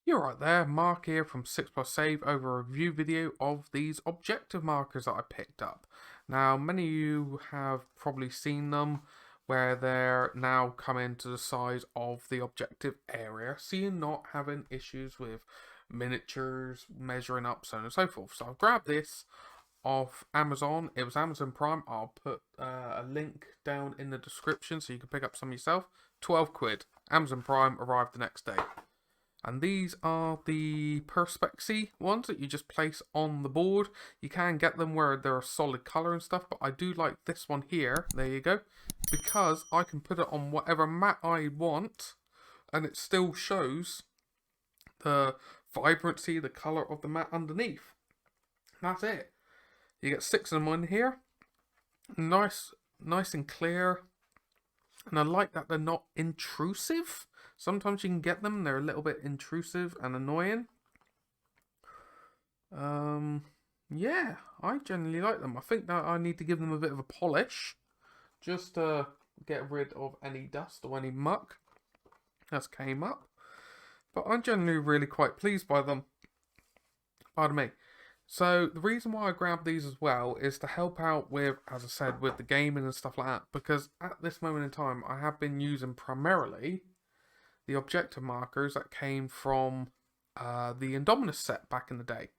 You're right there, Mark here from 6 Plus Save over a review video of these objective markers that I picked up. Now, many of you have probably seen them where they're now coming to the size of the objective area, so you're not having issues with miniatures, measuring up, so on and so forth. So I've grabbed this off Amazon. It was Amazon Prime. I'll put a link down in the description so you can pick up some yourself. 12 quid. Amazon Prime arrived the next day. And these are the Perspexy ones that you just place on the board. You can get them where they're a solid colour and stuff, but I do like this one here, there you go, because I can put it on whatever mat I want, and it still shows the vibrancy, the colour of the mat underneath. That's it. You get 6 of them in here. Nice and clear. And I like that they're not intrusive. Sometimes you can get them, they're a little bit intrusive and annoying. Yeah, I generally like them. I think that I need to give them a bit of a polish, just to get rid of any dust or any muck that's came up. But I'm generally really quite pleased by them. Pardon me. So the reason why I grabbed these as well is to help out with, as I said, with the gaming and stuff like that. Because at this moment in time, I have been using primarily the objective markers that came from the Indominus set back in the day.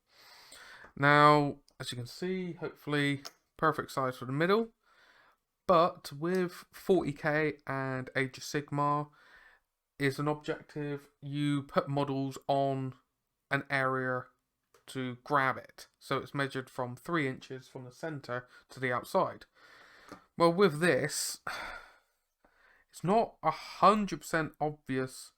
Now, as you can see, hopefully perfect size for the middle. But with 40k and Age of Sigmar is an objective, you put models on an area to grab it. So it's measured from 3 inches from the center to the outside. Well, with this, it's not 100% obvious.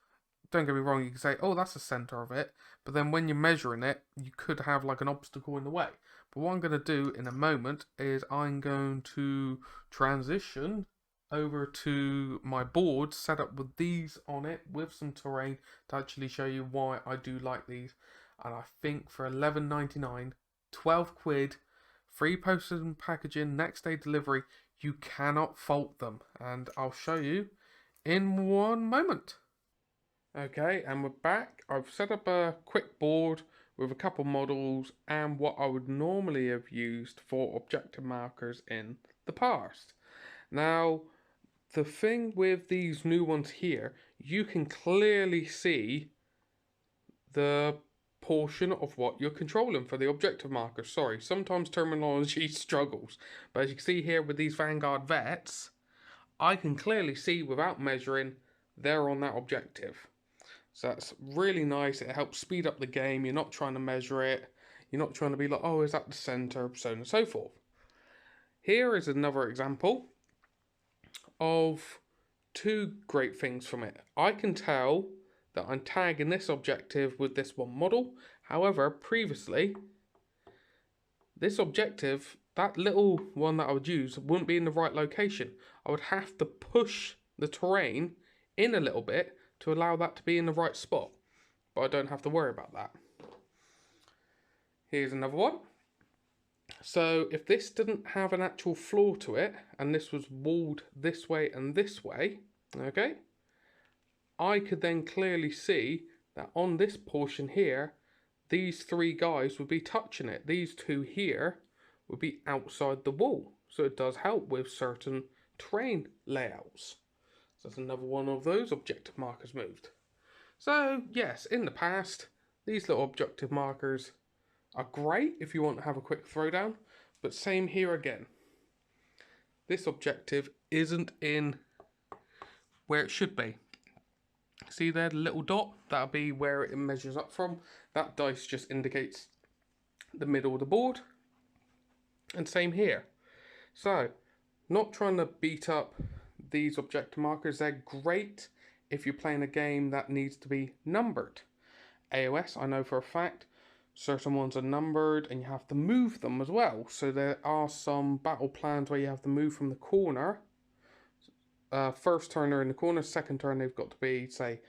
Don't get me wrong, you can say, oh, that's the center of it. But then when you're measuring it, you could have like an obstacle in the way. But what I'm going to do in a moment is I'm going to transition over to my board set up with these on it with some terrain to actually show you why I do like these. And I think for $11.99, 12 quid, free postage and packaging, next day delivery, you cannot fault them. And I'll show you in one moment. Okay, and we're back. I've set up a quick board with a couple models and what I would normally have used for objective markers in the past. Now, the thing with these new ones here, you can clearly see the portion of what you're controlling for the objective marker. Sorry, sometimes terminology struggles, but as you can see here with these Vanguard Vets, I can clearly see without measuring they're on that objective. So that's really nice. It helps speed up the game. You're not trying to measure it. You're not trying to be like, oh, is that the center, so on and so forth. Here is another example of two great things from it. I can tell that I'm tagging this objective with this one model. However, previously, this objective, that little one that I would use, wouldn't be in the right location. I would have to push the terrain in a little bit to allow that to be in the right spot. But I don't have to worry about that. Here's another one. So if this didn't have an actual floor to it, and this was walled this way and this way, okay, I could then clearly see that on this portion here, these three guys would be touching it. These two here would be outside the wall. So it does help with certain terrain layouts. So that's another one of those objective markers moved. So yes, in the past, these little objective markers are great if you want to have a quick throwdown, but same here again. This objective isn't in where it should be. See there, the little dot? That'll be where it measures up from. That dice just indicates the middle of the board. And same here. So, not trying to beat up these objective markers. They're great if you're playing a game that needs to be numbered. AOS, I know for a fact, certain ones are numbered and you have to move them as well. So there are some battle plans where you have to move from the corner. First turn they're in the corner, second turn they've got to be, say,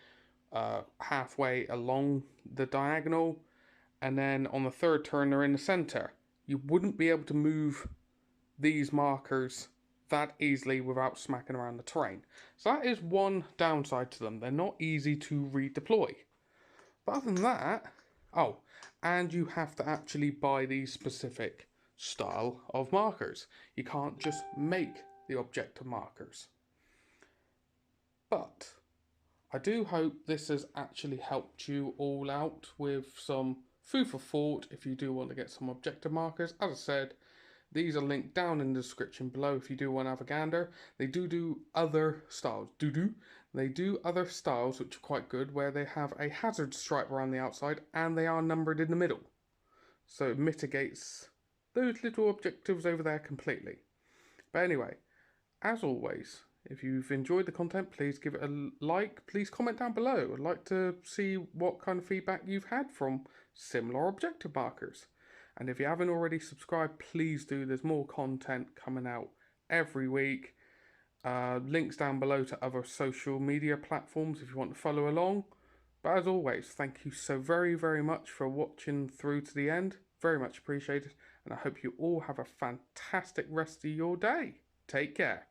halfway along the diagonal, and then on the third turn they're in the center. You wouldn't be able to move these markers that easily without smacking around the terrain. So that is one downside to them. They're not easy to redeploy. But other than that, oh, and you have to actually buy these specific style of markers. You can't just make the objective markers. But I do hope this has actually helped you all out with some food for thought if you do want to get some objective markers. As I said, these are linked down in the description below if you do want to have a gander. They do other styles. They do other styles which are quite good, where they have a hazard stripe around the outside and they are numbered in the middle. So it mitigates those little objectives over there completely. But anyway, as always, if you've enjoyed the content, please give it a like. Please comment down below. I'd like to see what kind of feedback you've had from similar objective markers. And if you haven't already subscribed, please do. There's more content coming out every week. Links down below to other social media platforms if you want to follow along. But as always, thank you so very, very much for watching through to the end. Very much appreciated. And I hope you all have a fantastic rest of your day. Take care.